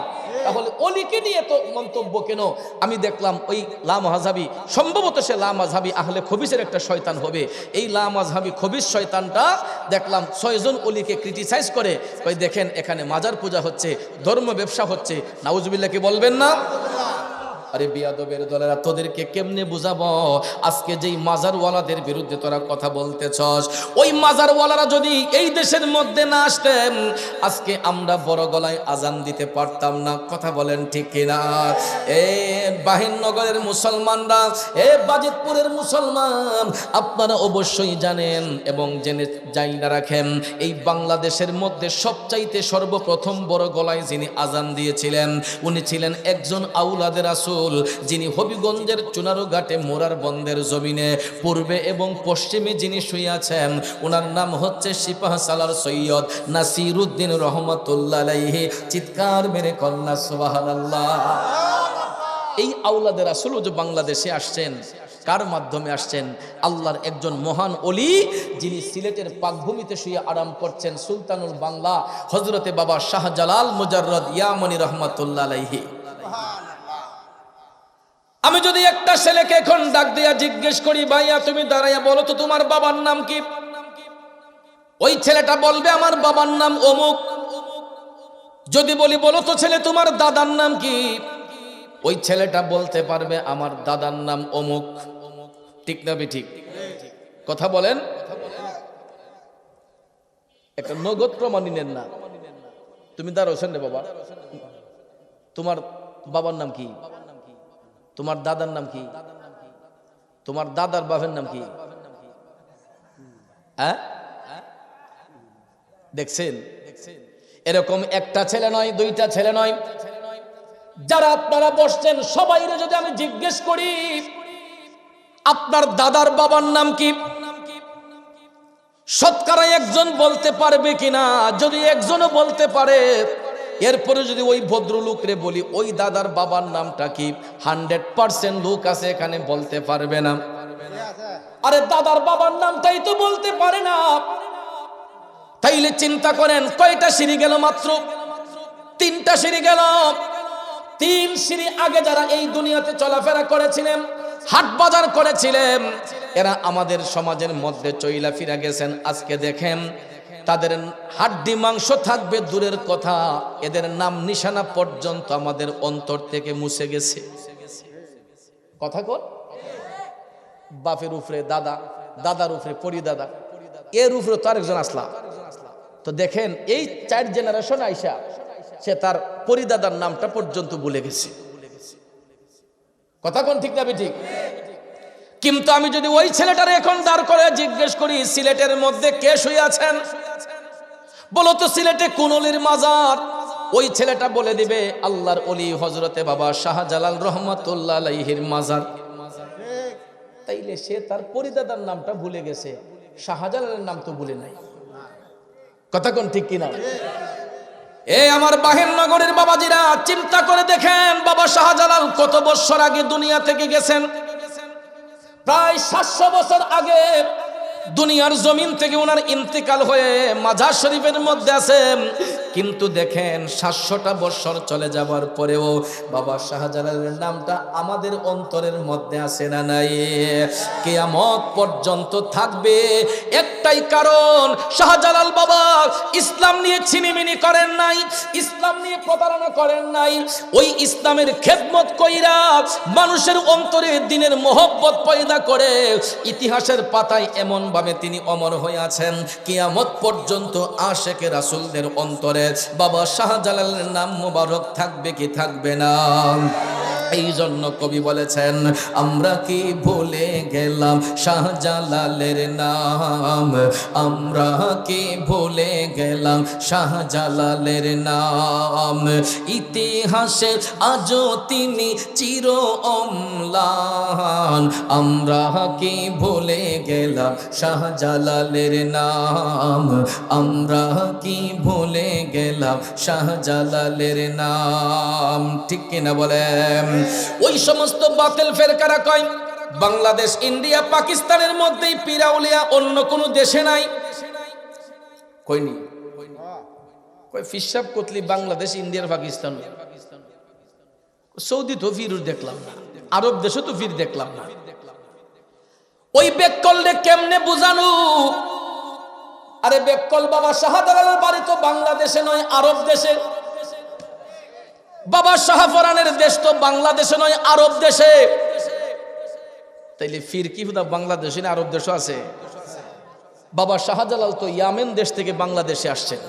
তাহলে অলিকে নিয়ে তো মন্তব্য কেন? আমি দেখলাম ওই লামাযহাবী, সম্ভবত সে লামাযহাবী আহলে খবিসের একটা শয়তান হবে। এই লামাযহাবী খবিস শয়তানটা দেখলাম 6 জন অলিকে ক্রিটিসাইজ করে, কই দেখেন এখানে মাজার পূজা হচ্ছে, ধর্ম ব্যবসা হচ্ছে। নাউজুবিল্লাহ, কি বলবেন না? আরে বিয়াদবের দলেরা, তোদেরকে কেমনে বুঝাবো? আজকে যেই মাজারওয়ালাদের বিরুদ্ধে তোরা কথা বলতেছস, ওই মাজারওয়ালারা যদি এই দেশের মধ্যে না আসতেন, আজকে আমরা বড় গলায় আজান দিতে পারতাম না, কথা বলেন ঠিক কিনা? এ বাহিনগরের মুসলমানরা, এ বাজিতপুরের মুসলমান, আপনারা অবশ্যই জানেন এবং জেনে জানা রাখেন, এই বাংলাদেশের মধ্যে সবচাইতে সর্বপ্রথম বড় গলায় যিনি আজান দিয়েছিলেন, উনি ছিলেন একজন আউলাদের রাসূল, যিনি হবিগঞ্জের চুনারো ঘাটে মোরার বন্দের জমিনে পূর্বে এবং পশ্চিমে যিনি শুইয়াছেন, ওনার নাম হচ্ছে সিপাহ সালার সৈয়দ নাসিরউদ্দিন রহমাতুল্লাহ আলাইহি। চিৎকার মেরে কন্যা সুবহানাল্লাহ। এই আউলাদের রাসূল যে বাংলাদেশে আসছেন, কার মাধ্যমে আসছেন? আল্লাহর একজন মহান ওলি, যিনি সিলেটের পাকভূমিতে শুয়ে আরাম করছেন, সুলতানুল বাংলা হযরতে বাবা শাহজালাল মুজাররদ ইয়ামানি রহমাতুল্লাহ আলাইহি। আমি যদি একটা ছেলেকে এখন ডাক দিয়া জিজ্ঞেস করি, ভাইয়া তুমি দাঁড়াইয়া বলো তো তোমার বাবার নাম কি? ওই ছেলেটা বলবে আমার বাবার নাম অমুক। যদি বলি বলো তো ছেলে তোমার দাদার নাম কি? ওই ছেলেটা বলতে পারবে আমার দাদার নাম অমুক। ঠিক না ঠিক? কথা বলেন। একটা নগদ প্রমাণ নেন না। তুমি দাঁড়াও রে বাবা, তোমার বাবার নাম কি? তোমার দাদার নাম কি? তোমার দাদার বাবার নাম কি? হ্যাঁ, দেখছেন? এরকম একটা ছেলে নয়, দুইটা ছেলে নয়, যারা আপনারা বসছেন সবাইরে যদি আমি জিজ্ঞেস করি আপনার দাদার বাবার নাম কি, শতকরা একজন বলতে পারবে কিনা? যদি একজনও বলতে পারে, এরপরে যদি ওই ভদ্রলোকরে বলি ওই দাদার বাবার নামটা কি, 100% লোক আছে এখানে বলতে পারবে না। আরে দাদার বাবার নামটাই তো বলতে পারে না। তাইলে চিন্তা করেন কয়টা সিঁড়ি গেল? মাত্র 3টা সিঁড়ি গেল। 3 সিঁড়ি আগে যারা এই দুনিয়াতে চলাফেরা করেছিলেন, হাট বাজার করেছিলেন, এরা আমাদের সমাজের মধ্যে চইলা ফিরা গেছেন। আজকে দেখেন তাদের হাড্ডি মাংস থাকবে দূরের কথা, এদের নাম নিশানা পর্যন্ত আমাদের অন্তর থেকে মুছে গেছে। কথা কর। বাপের উপরে দাদা, দাদার উপরে পরিদাদা, এর উপরে তো আরেকজন আসলা। তো দেখেন এই 4 জেনারেশন আইসা সে তার পরিদাদার নামটা পর্যন্ত ভুলে গেছে। কথা কোন ঠিক না ঠিক? কিন্তু আমি যদি ওই ছেলেটারে এখন দাঁড় করে জিজ্ঞেস করি সিলেটের মধ্যে কে শুয়ে আছেন, বলো তো সিলেটে কোন অলির মাজার? ওই ছেলেটা বলে দিবে আল্লাহর ওলি হযরতে বাবা শাহজালাল রহমাতুল্লাহ আলাইহির মাজার। তাইলে সে তার পরিদাদার নামটা ভুলে গেছে, শাহজালালের নাম তো ভুলে নাই। কথা কোন ঠিক কিনা? এ আমার বাহিনগরের বাবাজিরা, চিন্তা করে দেখেন বাবা শাহজালাল কত বছর আগে দুনিয়া থেকে গেছেন। প্রায় 700 বছর আগে দুনিয়ার জমিন থেকে ওনার ইন্তেকাল হয়ে মাজার শরীফের মধ্যে আছেন। কিন্তু দেখেন 700টা বছর চলে যাবার পরেও বাবা শাহজালালের নামটা আমাদের অন্তরের মধ্যে আছে না নাই? কিয়ামত পর্যন্ত থাকবে। একটাই কারণ, শাহজালাল বাবা ইসলাম নিয়ে ছিনিমিনি করেন নাই, ইসলাম নিয়ে প্রতারণা করেন নাই। ওই ইসলামের খেদমত কইরা মানুষের অন্তরে দ্বীনের মহব্বত পয়দা করে ইতিহাসের পাতায় এমন ভাবে তিনি অমর হয়ে আছেন, কিয়ামত পর্যন্ত আশেকে রাসূলদের অন্তরে বাবা শাহজালালের নাম মোবারক থাকবে কি থাকবে না? এই জন্য কবি বলেছেন, আমরা কি ভুলে গেলাম শাহজালালের নাম, আমরা কি ভুলে গেলাম শাহজালালের নাম। ইতিহাসে আজও তিনি চির অম্লান, আমরা কি ভুলে গেলাম শাহজালালের নাম, আমরা কি ভুলে গেলাম শাহজালালের নাম। ঠিক কিনা বলেন? ওই সমস্ত বাতিল ফেরকারা কয় বাংলাদেশ, ইন্ডিয়া, পাকিস্তানের মধ্যেই পীর আউলিয়া, অন্য কোনো দেশে নাই। কইনি কই ফিসাব কতলি বাংলাদেশ, ইন্ডিয়ার, পাকিস্তান, সৌদি তো ফির দেখলাম না, আরব দেশে তো ফির দেখলাম না। ওই বেককলরে কেমনে বুঝানো? আরে বেককল বাবা শাহজালালের বাড়ি তো বাংলাদেশে নয়, আরব দেশে। বাবা শাহফরানের দেশ তো বাংলাদেশে নয়, আরব দেশে। তাইলে ফির কি হুদা বাংলাদেশে না আরব দেশও আছে? বাবা শাহজালাল তো ইয়ামেন দেশ থেকে বাংলাদেশে আসছেন।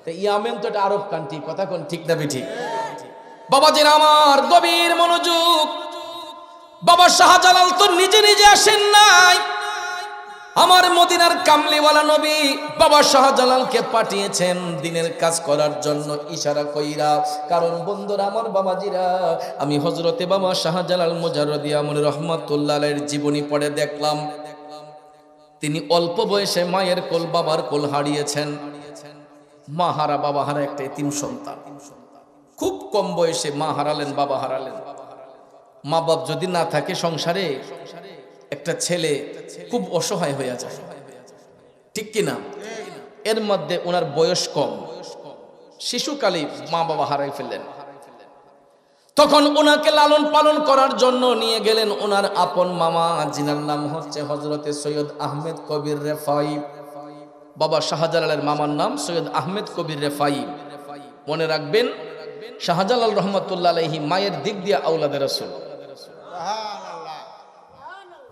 তো ইয়ামেন তো এটা আরব কান্ট্রি, কথা কোন ঠিক না বেঠিক? বাবাজির আমার গভীর মনোযোগ। বাবা শাহজালাল তো নিজে নিজে আসেন নাই, আমার মদিনার কামলিওয়ালা নবী বাবা শাহজালালকে পাঠিয়েছেন দিনের কাজ করার জন্য ইশারা কইরা। কারণ বন্ধুরা আমার, বাবাজিরা, আমি হযরতে বাবা শাহজালাল মুজাররদি আমরি রহমাতুল্লাহ আলাইহির জীবনী পড়ে দেখলাম, তিনি অল্প বয়সে মায়ের কোল, বাবার কোল হারিয়েছেন। মা হারা, বাবা হারা একটা এতিম সন্তান। খুব কম বয়সে মা হারালেন, বাবা হারালেন। মা বাপ যদি না থাকে সংসারে, একটা ছেলে খুব অসহায় হয়ে যায়, ঠিক কিনা? এর মধ্যে ওনার বয়স কম, শিশুকালে মা বাবা হারাই ফেললেন। তখন ওনাকে লালন পালন করার জন্য নিয়ে গেলেন ওনার আপন মামা, যিনার নাম হচ্ছে হযরতে সৈয়দ আহমেদ কবির রেফাই। বাবা শাহজালালের মামার নাম সৈয়দ আহমেদ কবির রেফাই। মনে রাখবেন, শাহজালাল রহমাতুল্লাহ আলাইহি মায়ের দিক দিয়ে আওলাদে রাসূল।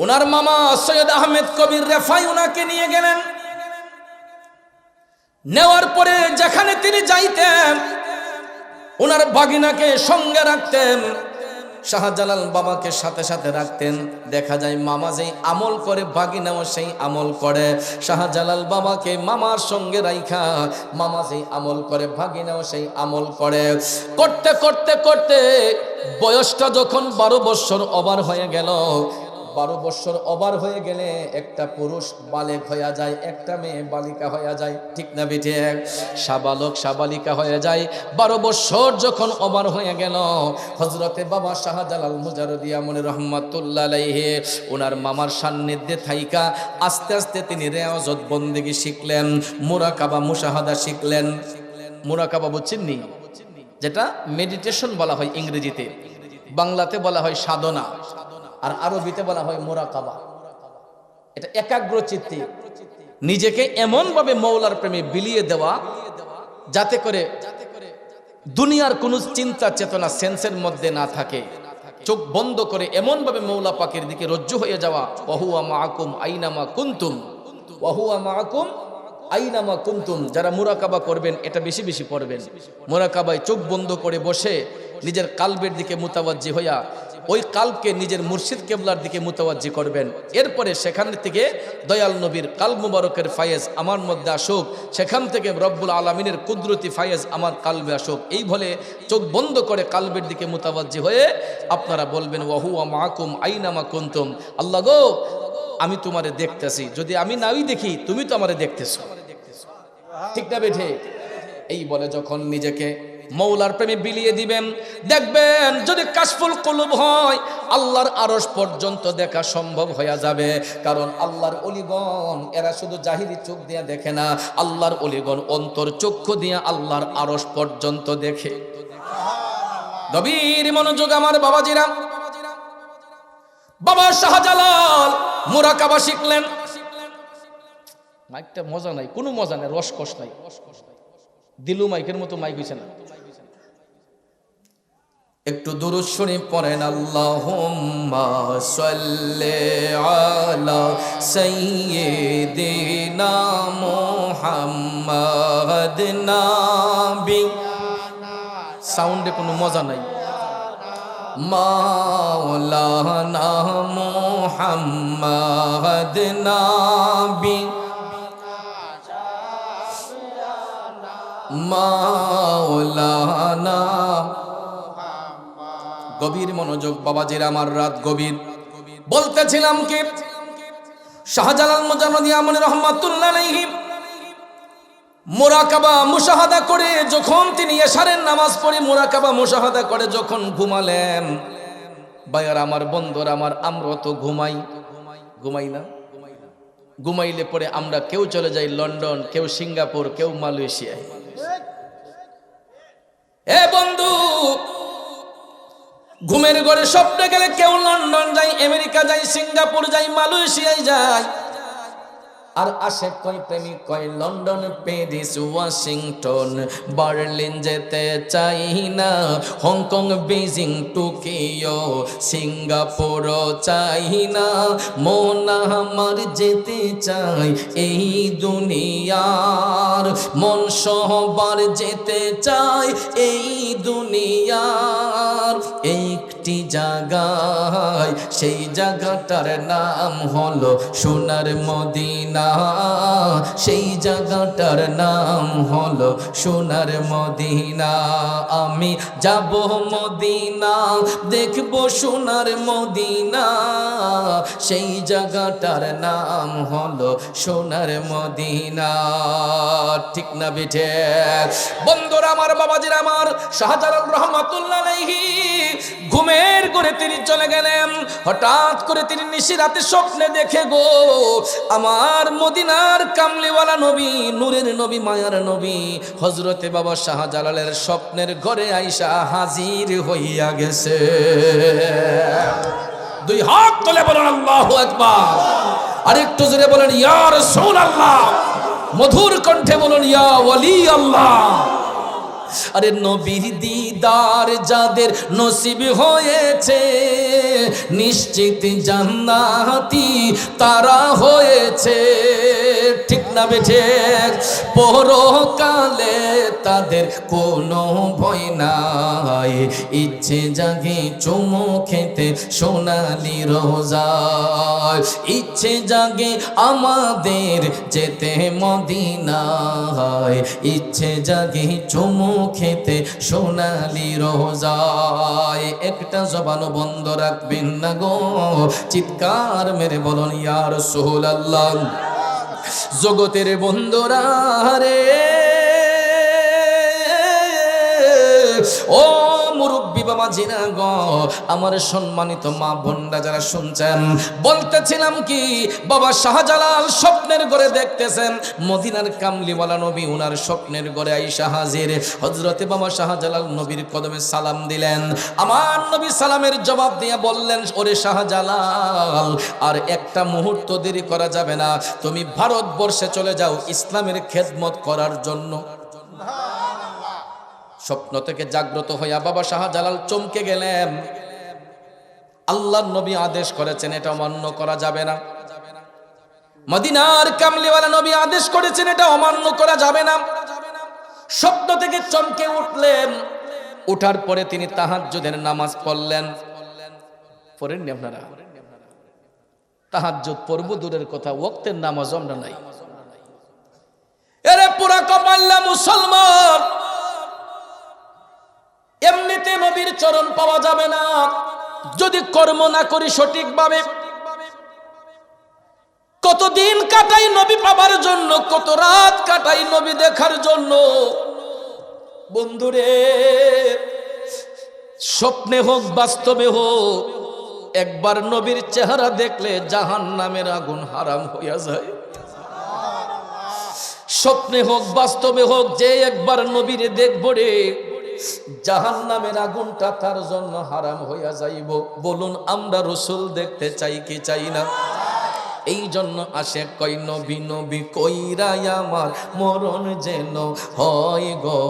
ওনার মামা সৈয়দ আহমেদ কবির রেফাই ওনাকে নিয়ে গেলেন। নেওয়ার পরে যেখানে তিনি যাইতেন, ওনার ভাগিনাকে সঙ্গে রাখতেন, শাহজালাল বাবাকে সাথে সাথে রাখতেন। দেখা যায় মামা যেই আমল করে, ভাগিনাও সেই আমল করে। শাহজালাল বাবাকে মামার সঙ্গে রাইখা মামা যেই আমল করে, ভাগিনাও সেই আমল করে। করতে করতে করতে বয়সটা যখন 12 বছর ওভার হয়ে গেল, 12 বছর ওভার হয়ে গেলে একটা পুরুষ বালেক হয়ে যায়, একটা মেয়ে বালিকা হয়ে যায়, ঠিক না বেঠিক? সাবালক সাবালিকা হয়ে যায়। 12 বছর যখন ওভার হয়ে গেল, হযরতে বাবা শাহজালাল মুজাররদি আমরি রহমাতুল্লাহ আলাইহি ওনার মামার সান্নিধ্যে থাইকা আস্তে আস্তে তিনি রিয়াজত বন্দেগী শিখলেন, মুরাকাবা মুশাহাদা শিখলেন। মুরাকাবা বুঝছেন নি? যেটা মেডিটেশন বলা হয় ইংরেজিতে, বাংলাতে বলা হয় সাধনা, আর আরবিতে বলা হয় মুরাকাবা। এটা একাগ্র চিত্তে নিজেকে এমন ভাবে মওলার প্রেমে বিলিয়ে দেওয়া, যাতে করে দুনিয়ার কোন চিন্তা চেতনা সেন্সের মধ্যে না থাকে। চোখ বন্ধ করে এমন ভাবে মওলা পাকের দিকে রজ্জু হয়ে যাওয়া। ওয়াহুয়া মাআকুম আইনামা কুনতুম, ওয়াহুয়া মাআকুম আইনামা কুনতুম। যারা মুরাকাবা করবেন এটা বেশি বেশি পড়বেন। মুরাকাবায় চোখ বন্ধ করে বসে নিজের কালবের দিকে মুতাওয়াজ্জি হইয়া ওই কালকে নিজের মুর্শিদ কেবলার দিকে মুতাওয়াজ্জি করবেন। এরপরে সেখান থেকে দয়াল নবীর কাল মুবারকের ফায়েজ আমার মধ্যে আসুক, সেখান থেকে রব্বুল আলামিনের কুদরতি ফায়েজ আমার কালবে আসুক। এই বলে চোখ বন্ধ করে কালবের দিকে মুতাওয়াজ্জি হয়ে আপনারা বলবেন, ওয়াহুয়া মাআকুম আইনামা কুনতুম। আল্লাহ গো, আমি তোমারে দেখতেছি, যদি আমি নাই দেখি তুমি তো আমারে দেখতেছো, ঠিক না বেঠে? এই বলে যখন নিজেকে মওলার প্রেমে বিলিয়ে দিবেন, দেখবেন যদি কাশফুল কুলুব হয়, আল্লাহর আরশ পর্যন্ত দেখা সম্ভব হয়ে যাবে। কারণ আল্লাহর ওলিগণ এরা শুধু জাহিরি চোখ দিয়ে দেখে না, আল্লাহর ওলিগণ অন্তর চক্ষু দিয়ে আল্লাহর আরশ পর্যন্ত দেখে। গভীর মনোযোগ আমার বাবাজিরা। বাবা শাহজালাল মুরাকাবা শিখলেন। মাইকটা মজা নাই, কোনো মজা নাই, রসকস নাই, দিলু মাইকের মতো মাইক হইছে না। একটু দুরূদ শরীফ পড়েন, আল্লাহুম্মা সাল্লি আলা সাইয়্যিদিনা মুহাম্মাদ নাবি। সাউন্ডে কোনো মজা নাই, মাওলানা মুহাম্মদ নবী মাওলানা। গভীর মনোযোগ বাবাজির আমার, রাত গভীর। বলতেছিলাম কি, শাহজালাল মুজাদ্দিদ আমনী রহমাতুল্লাহ আলাইহি মুরাকাবা মুশাহাদা করে যখন তিনি এশারের নামাজ পড়ে মুরাকাবা মুশাহাদা করে যখন ঘুমালেন, ভাইয়ার আমার, বন্ধুরা আমার, আমরা তো ঘুমাই না। ঘুমাইলে পরে আমরা কেউ চলে যাই লন্ডন, কেউ সিঙ্গাপুর, কেউ মালয়েশিয়ায়। এ বন্ধু, ঘুমের ঘরে স্বপ্নে গেলে কেউ লন্ডন যায়, আমেরিকা যায়, সিঙ্গাপুর যায়, মালয়েশিয়ায় যায়। আর আসে কয় প্রেমিক কয় লন্ডন, প্যারিস, ওয়াশিংটন, বার্লিন যেতে চাই না, হংকং, বেজিং, টোকিও, সিঙ্গাপুর চাই না, মন আমার যেতে চাই এই দুনিয়ার, মন সবার যেতে চাই এই দুনিয়ার একটি জায়গায়, সেই জায়গাটার নাম হলো সোনার মদিনা, সেই জায়গাটার নাম হলো সোনার মদিনা। আমি যাব মদিনা, দেখব সোনার মদিনা, সেই জায়গাটার নাম হলো সোনার মদিনা। ঠিক না বিঠে? বন্ধুরা আমার, বাবাজির আমার, শাহজালাল রহমাতুল্লাহ আলাইহি ঘুমের ঘরে তিনি চলে গেলেন। হঠাৎ করে তিনি নিশিরাতে স্বপ্নে দেখে গো, আমার মদিনার কামলিওয়ালা নবী, নূরের নবী, মায়ার নবী হযরতে বাবা শাহজালালের স্বপ্নের ঘরে আইসা হাজির হইয়া গেছে। দুই হাত তুলে বলেন আল্লাহু আকবার, আর একটু জোরে বলেন ইয়া রাসূলুল্লাহ, মধুর কণ্ঠে বলুন ইয়া ওয়ালি আল্লাহ। আরে নবীর দিদার যাদের নসিব হয়েছে, নিশ্চিত জান্নাতি তারা হয়েছে। ঠিক না বেঠে? পরকালে তাদের কোনো ভয় নাই, ইচ্ছে জাগে চুমু খেতে সোনালি রোজায়, ইচ্ছে জাগে আমাদের যেতে মদিনায়, ইচ্ছে জাগে চুমু খেতে সোনালি রোজায়। একটা জবান বন্ধ রাখবেন না গো, চিৎকার মেরে বলুন ইয়া রাসূলুল্লাহ। জগতের বন্ধুরা রে, ও মুরব্বী বাবা জিনা গো, আমার সম্মানিত মা বোনরা যারা শুনছেন, বলতেছিলাম কি, বাবা শাহজালাল স্বপ্নের ঘরে দেখতেছেন মদিনার কামলিওয়ালা নবী উনার স্বপ্নের ঘরে আইসা হাজির। হযরতে বাবা শাহজালাল নবীর কদমে সালাম দিলেন। আমার নবী সালামের জবাব দিয়ে বললেন, ওরে শাহজালাল, আর একটা মুহূর্ত দেরি করা যাবে না, তুমি ভারতবর্ষে চলে যাও ইসলামের খেদমত করার জন্য। স্বপ্ন থেকে জাগ্রত হইয়া বাবা শাহজালাল চমকে গেলেন। আল্লাহর নবী আদেশ করেছেন, এটা অমান্য করা যাবে না। মদিনার কামলিওয়ালা নবী আদেশ করেছেন, এটা অমান্য করা যাবে না। স্বপ্ন থেকে চমকে উঠলেন। ওঠার পরে তিনি তাহাজ্জুদের নামাজ পড়লেন। পড়েননি আপনারা? তাহাজ্জুদ পড়ব দূরের কথা, ওয়াক্তের নামাজ আমরা নাই। এরে পুরা কপাল্লা মুসলমান, এমনিতে নবীর চরণ পাওয়া যাবে না যদি কর্ম না করি সঠিকভাবে। কতদিন কাটাই নবী পাবার জন্য, কত রাত কাটাই নবী দেখার জন্য। বন্ধুরে, স্বপ্নে হোক বাস্তবে হোক, একবার নবীর চেহারা দেখলে জাহান্নামের আগুন হারাম হইয়া যায়। স্বপ্নে হোক বাস্তবে হোক, যে একবার নবীরে দেখবো রে, জাহান্নামের আগুনটা তার জন্য হারাম হইয়া যাইব। বলুন, আমরা রাসূল দেখতে চাই কি চাই না? এই জন্য আসে কই নবী নবী কইরা আমার মরণ যেন হয় গো,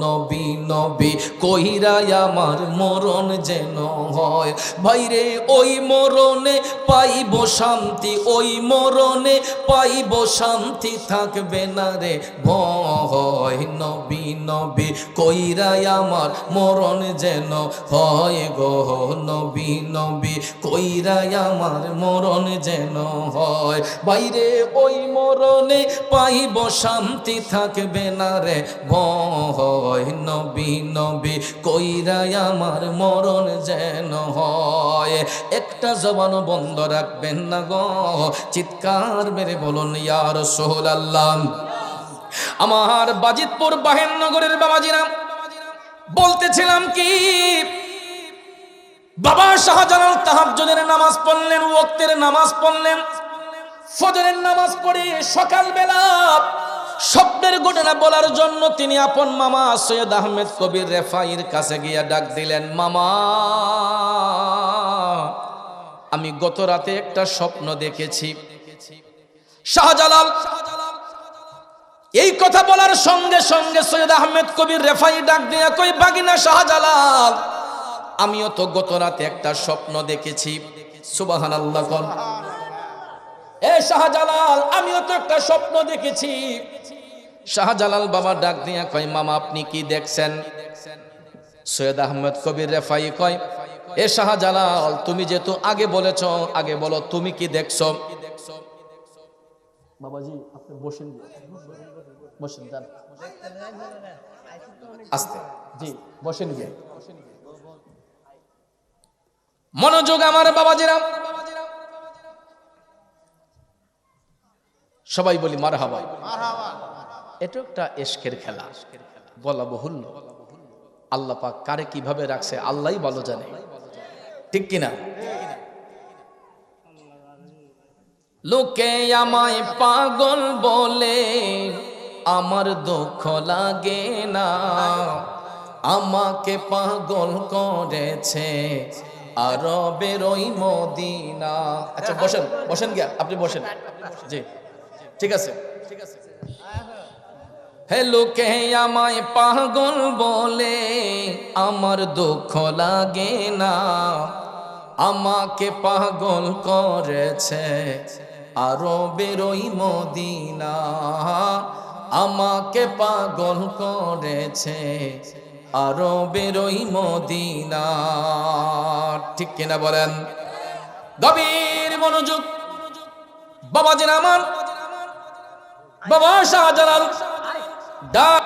নবী নবী কইরা আমার মরণ যেন হয়। ভাইরে ওই মরণে পাইব শান্তি, ওই মরণে পাইব শান্তি, থাকবে না রে ভয়। নবী নবী কইরা আমার মরণ যেন হয় গো, নবী নবী কইরা আমার মরণ যেন হয়। বাইরে ওই মরণে পাইব শান্তি, থাকবে না রে ভয়। নবী নবী কইরা আমার মরণ যেন হয়। একটা জবান বন্ধ রাখবেন না গো, চিৎকার মেরে বলুন ইয়া রাসূলুল্লাহ। আমার বাজিতপুর বাহেরনগরের বাবাজিরা বলতেছিলাম কি, বাবা শাহজালাল তাহাজ্জুদের নামাজ পড়লেন, ওয়াক্তের নামাজ পড়লেন, ফজরের নামাজ পড়ে সকালবেলা স্বপ্নের ঘটনা বলার জন্য তিনি আপন মামা সৈয়দ আহমেদ কবির রেফাইর কাছে গিয়া ডাক দিলেন, মামা আমি গত রাতে একটা স্বপ্ন দেখেছি। শাহজালাল এই কথা বলার সঙ্গে সঙ্গে সৈয়দ আহমেদ কবির রেফাই ডাক দিয়া কই, বাগিনা শাহজালাল আমিও তো গত রাতে একটা স্বপ্ন দেখেছি। সুবহানাল্লাহ কোন। এ শাহজালাল আমিও তো একটা স্বপ্ন দেখেছি। শাহজালাল বাবা ডাক দিয়া কয়, মামা আপনি কি দেখছেন? সৈয়দ আহমেদ কবির রেফাই কয়, এ শাহজালাল তুমি যেহেতু আগে বলেছ, আগে বলো তুমি কি দেখছো? বাবাজি আপনি বসেন, বসেন যান আস্তে, জি বসেন গিয়ে। মনোযোগ আমার বাবাজিরা, সবাই বলি মারহাবা। এটা একটা ইশকের খেলা, বলা বহুল্য। আল্লাহ পাক কারে কিভাবে রাখছে আল্লাহই ভালো জানে, ঠিক কিনা? লোকে আমায় পাগল বলে, আমার দুঃখ লাগে না, আমাকে পাগল করেছে আরবের ওই মদিনা। আচ্ছা বসেন, বসেন গিয়া আপনি বসেন, জি ঠিক আছে। হে লোকে আমায় পাগল বলে, আমার দুঃখ লাগে না, আমাকে পাগল করেছে আরবের ওই মদিনা, আমাকে পাগল করেছে আরবের ওই মদিনা। ঠিক কিনা বলেন? গভীর মনোযোগ বাবাজির আমার। বাবা শাহজালাল ডাক